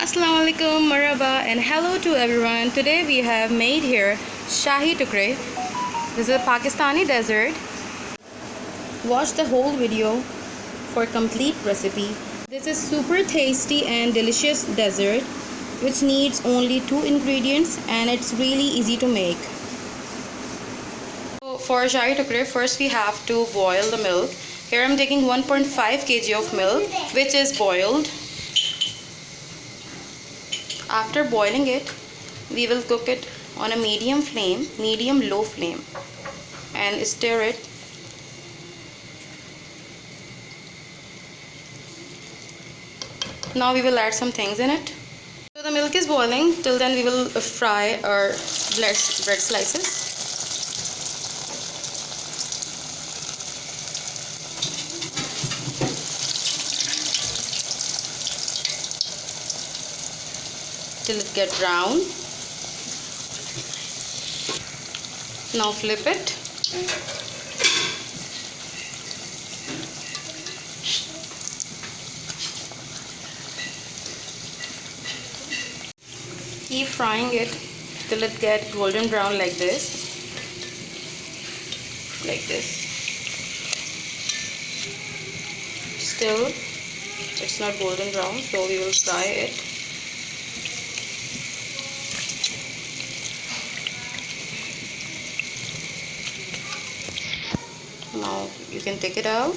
Assalamu alaikum, marhaba, and hello to everyone. Today we have made here Shahi Tukray. This is a Pakistani dessert. Watch the whole video for complete recipe. This is super tasty and delicious dessert which needs only 2 ingredients and it's really easy to make. So for Shahi Tukray, first we have to boil the milk. Here I'm taking 1.5 kg of milk which is boiled. After boiling it, we will cook it on a medium low flame, and stir it. Now we will add some things in it. So the milk is boiling. Till then we will fry our bread slices. Till it gets brown. Now flip it. Keep frying it till it gets golden brown like this. Like this. Still, it's not golden brown, so we will fry it. Now you can take it out.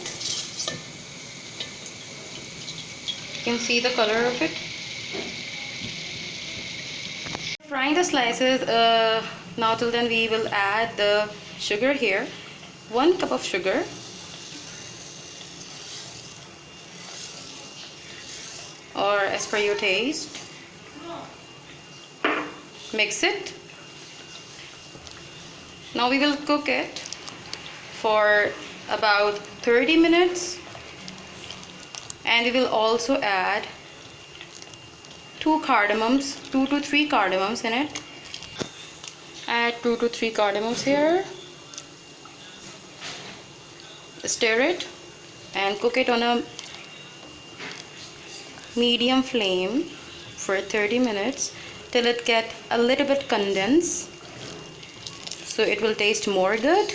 You can see the color of it. Frying the slices. Now till then we will add the sugar here. 1 cup of sugar. Or as per your taste. Mix it. Now we will cook it for about 30 minutes, and we will also add 2 to 3 cardamoms in it. Add 2 to 3 cardamoms here. Stir it and cook it on a medium flame for 30 minutes till it get a little bit condensed, so it will taste more good.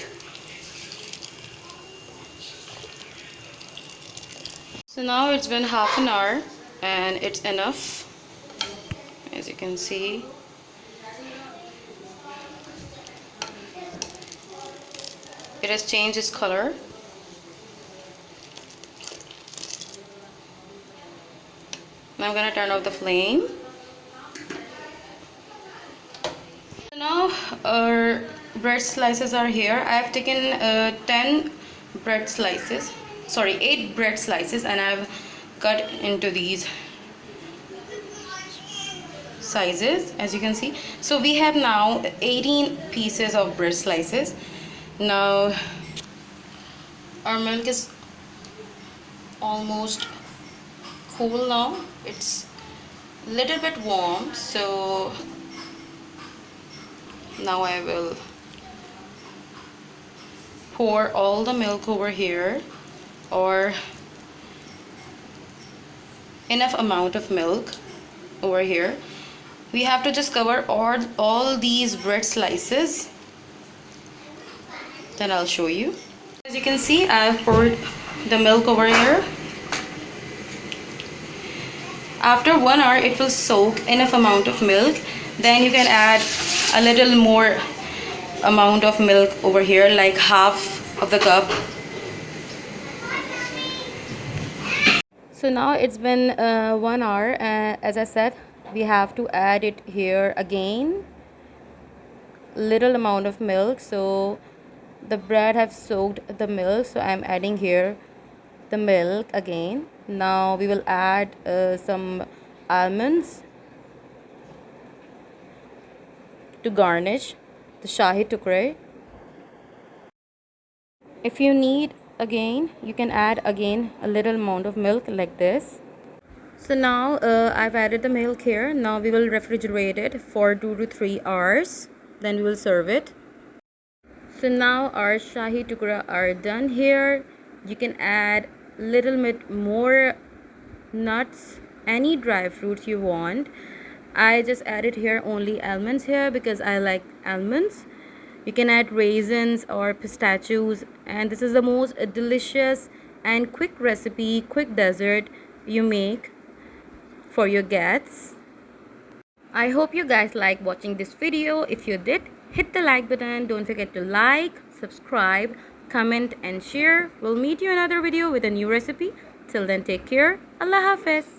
So now it's been half an hour and it's enough. As you can see, it has changed its color. Now I'm gonna turn off the flame. So now our bread slices are here. I have taken 8 bread slices, and I've cut into these sizes, as you can see. So we have now 18 pieces of bread slices. Now our milk is almost cool now. It's a little bit warm, so now I will pour all the milk over here, or enough amount of milk over here. We have to just cover all these bread slices. Then I'll show you. As you can see, I have poured the milk over here. After 1 hour, it will soak enough amount of milk. Then you can add a little more amount of milk over here, like half of the cup. So now it's been 1 hour, as I said, we have to add it here again, little amount of milk. So the bread have soaked the milk, so I'm adding here the milk again. Now we will add some almonds to garnish the Shahi Tukray. If you need again, you can add again a little amount of milk like this. So now I've added the milk here. Now we will refrigerate it for 2 to 3 hours. Then we will serve it. So now our Shahi Tukray are done here. You can add little bit more nuts any dry fruits you want. I just added here only almonds here because I like almonds. You can add raisins or pistachios, and this is the most delicious and quick recipe, quick dessert you make for your guests. I hope you guys like watching this video. If you did, hit the like button. Don't forget to like, subscribe, comment and share. We'll meet you in another video with a new recipe. Till then, take care. Allah Hafiz.